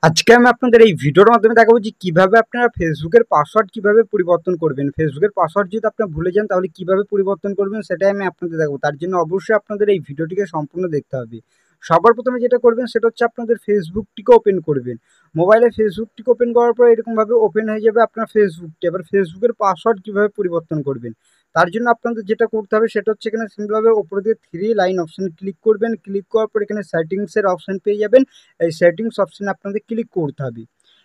আজকে আমি আপনাদের এই ভিডিওর মাধ্যমে দেখাবো যে কিভাবে আপনারা ফেসবুকের পাসওয়ার্ড কিভাবে পরিবর্তন করবেন। ফেসবুকের পাসওয়ার্ড যদি আপনারা ভুলে যান তাহলে কিভাবে পরিবর্তন করবেন সেটাই আমি আপনাদের দেখাবো। তার জন্য অবশ্যই আপনাদের এই ভিডিওটিকে সম্পূর্ণ দেখতে হবে। সবার প্রথমে যেটা করবেন সেটা হচ্ছে আপনাদের ফেসবুকটিকে ওপেন করবেন। মোবাইলে ফেসবুকটিকে ওপেন করার পর এরকমভাবে ওপেন হয়ে যাবে আপনার ফেসবুকটি। এবার ফেসবুকের পাসওয়ার্ড কিভাবে পরিবর্তন করবেন তার জন্য আপনাদের যেটা করতে হবে সেটা হচ্ছে এখানে সিম্পলভাবে উপরে দিয়ে থ্রি লাইন অপশন ক্লিক করবেন। ক্লিক করার পর এখানে সেটিংসের অপশন পেয়ে যাবেন। এই সেটিংস অপশনে আপনাদের ক্লিক করতে হবে।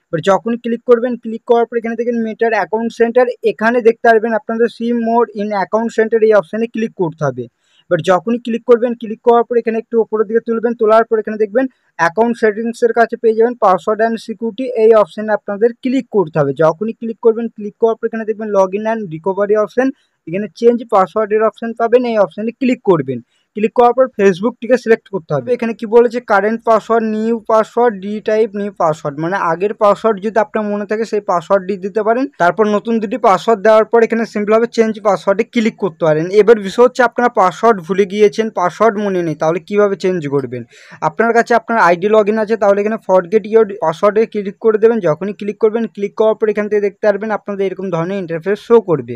এবার যখনই ক্লিক করবেন, ক্লিক করার পর এখানে দেখেন মেটার অ্যাকাউন্ট সেন্টার, এখানে দেখতে পারবেন আপনাদের see more in account centre এই অপশানে ক্লিক করতে হবে। এবার যখনই ক্লিক করবেন, ক্লিক করার পর এখানে একটু উপরের দিকে তুলবেন, তোলার পর এখানে দেখবেন অ্যাকাউন্ট সেটিংসের কাছে পেয়ে যাবেন পাসওয়ার্ড অ্যান্ড সিকিউরিটি, এই অপশানে আপনাদের ক্লিক করতে হবে। যখনই ক্লিক করবেন, ক্লিক করার পর এখানে দেখবেন log in and recovery option, এখানে চেঞ্জ পাসওয়ার্ডের অপশান পাবেন, এই অপশানে ক্লিক করবেন। ক্লিক করার পর ফেসবুকটিকে সিলেক্ট করতে হবে। এখানে কি বলেছে, current password, new password, D type new password, মানে আগের পাসওয়ার্ড যদি আপনার মনে থাকে সেই পাসওয়ার্ড দিয়ে দিতে পারেন। তারপর নতুন দুটি পাসওয়ার্ড দেওয়ার পর এখানে সিম্পলভাবে চেঞ্জ পাসওয়ার্ডে ক্লিক করতে পারেন। এবার বিষয় হচ্ছে আপনারা পাসওয়ার্ড ভুলে গিয়েছেন, পাসওয়ার্ড মনে নেই, তাহলে কিভাবে চেঞ্জ করবেন। আপনার কাছে আপনার আইডি লগ ইন আছে, তাহলে এখানে ফরগেট ইয়োর পাসওয়ার্ডে ক্লিক করে দেবেন। যখনই ক্লিক করবেন, ক্লিক করার পর এখান থেকে দেখতে পারবেন আপনাদের এরকম ধরনের ইন্টারফেস শো করবে।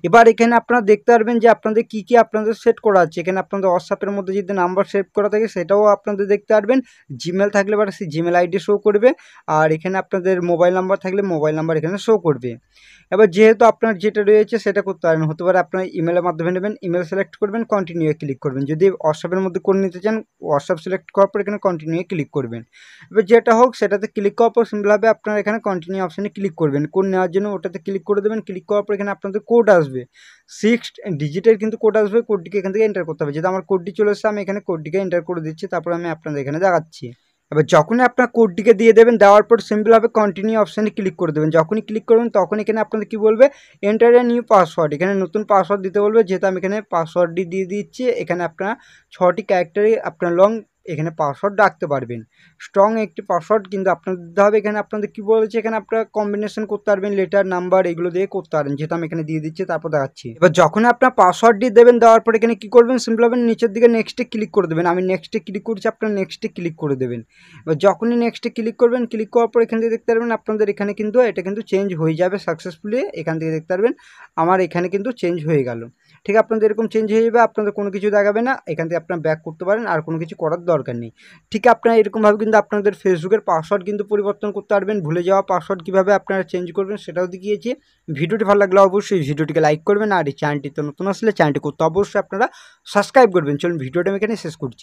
এবার এখানে আপনারা দেখতে পারবেন যে আপনাদের কি কি আপনাদের সেট করা আছে। এখানে আপনাদের হোয়াটসঅ্যাপের মধ্যে যদি নাম্বার সেভ করা থাকে সেটাও আপনাদের দেখতে পারবেন। জিমেল থাকলে বা সেই জিমেল আইডি শো করবে। আর এখানে আপনাদের মোবাইল নাম্বার থাকলে মোবাইল নাম্বার এখানে শো করবে। এবার যেহেতু আপনার যেটা রয়েছে সেটা করতে পারেন, হতে পারে আপনার ইমেলের মাধ্যমে নেবেন, ইমেল সিলেক্ট করবেন, কন্টিনিউ ক্লিক করবেন। যদি হোয়াটসঅ্যাপের মধ্যে করে নিতে চান, হোয়াটসঅ্যাপ সিলেক্ট করার পর এখানে কন্টিনিউ ক্লিক করবেন। এবার যেটা হোক সেটাতে ক্লিক করার পর সিম্পলভাবে আপনারা এখানে কন্টিনিউ অপশানে ক্লিক করবেন। কোড নেওয়ার জন্য ওটাতে ক্লিক করে দেবেন। ক্লিক করার পর এখানে আপনাদের কোড আসবে, 6 ডিজিটের কিন্তু কোড আসবে। কোডটিকে এখান থেকে এন্টার করতে হবে। যেহেতু আমার কোডটি চলে এসেছে, আমি এখানে কোডটিকে এন্টার করে দিচ্ছি, তারপর আমি আপনাদের এখানে দেখাচ্ছি। এবার যখনই আপনার কোডটিকে দিয়ে দেবেন, দেওয়ার পর সিম্পলভাবে কন্টিনিউ অপশানে ক্লিক করে দেবেন। যখনই ক্লিক করবেন তখন এখানে আপনাদের কি বলবে, এন্টার এ নিউ পাসওয়ার্ড, এখানে নতুন পাসওয়ার্ড দিতে বলবে। যেহেতু আমি এখানে পাসওয়ার্ডটি দিয়ে দিচ্ছি, এখানে আপনার 6টি ক্যারেক্টারে আপনার লং এখানে পাসওয়ার্ড রাখতে পারবেন। স্ট্রং একটি পাসওয়ার্ড কিন্তু আপনাদের দিতে হবে। এখানে আপনাদের কি বলেছে, এখানে আপনারা কম্বিনেশন করতে পারবেন, লেটার নাম্বার এগুলো দিয়ে করতে পারেন। যেহেতু আমি এখানে দিয়ে দিচ্ছি, তারপর দেখাচ্ছি। এবার যখন আপনার পাসওয়ার্ডটি দেবেন, দেওয়ার পর এখানে কি করবেন, সিম্পলভাবে নিচের দিকে নেক্সটে ক্লিক করে দেবেন। আমি নেক্সটে ক্লিক করছি, আপনার নেক্সটে ক্লিক করে দেবেন। এবার যখনই নেক্সটে ক্লিক করবেন, ক্লিক করার পর এখান থেকে দেখতে পারবেন আপনাদের এখানে কিন্তু এটা কিন্তু চেঞ্জ হয়ে যাবে সাকসেসফুলি। এখান থেকে দেখতে পারবেন আমার এখানে কিন্তু চেঞ্জ হয়ে গেল। ঠিক আপনাদের এরকম চেঞ্জ হয়ে যাবে, আপনাদের কোনো কিছু দেখাবে না। এখান থেকে আপনারা ব্যাক করতে পারেন, আর কোনো কিছু করার দরকার নেই। ঠিক আপনারা এরকমভাবে কিন্তু আপনাদের ফেসবুকের পাসওয়ার্ড কিন্তু পরিবর্তন করতে পারবেন। ভুলে যাওয়া পাসওয়ার্ড কীভাবে আপনারা চেঞ্জ করবেন সেটাও দেখিয়েছি। ভিডিওটি ভালো লাগলে অবশ্যই ভিডিওটিকে লাইক করবেন, আর এই চ্যানেলটিতে নতুন আসলে চ্যানেলটি করতে অবশ্যই আপনারা সাবস্ক্রাইব করবেন। চলুন ভিডিওটা আমি এখানে শেষ করছি।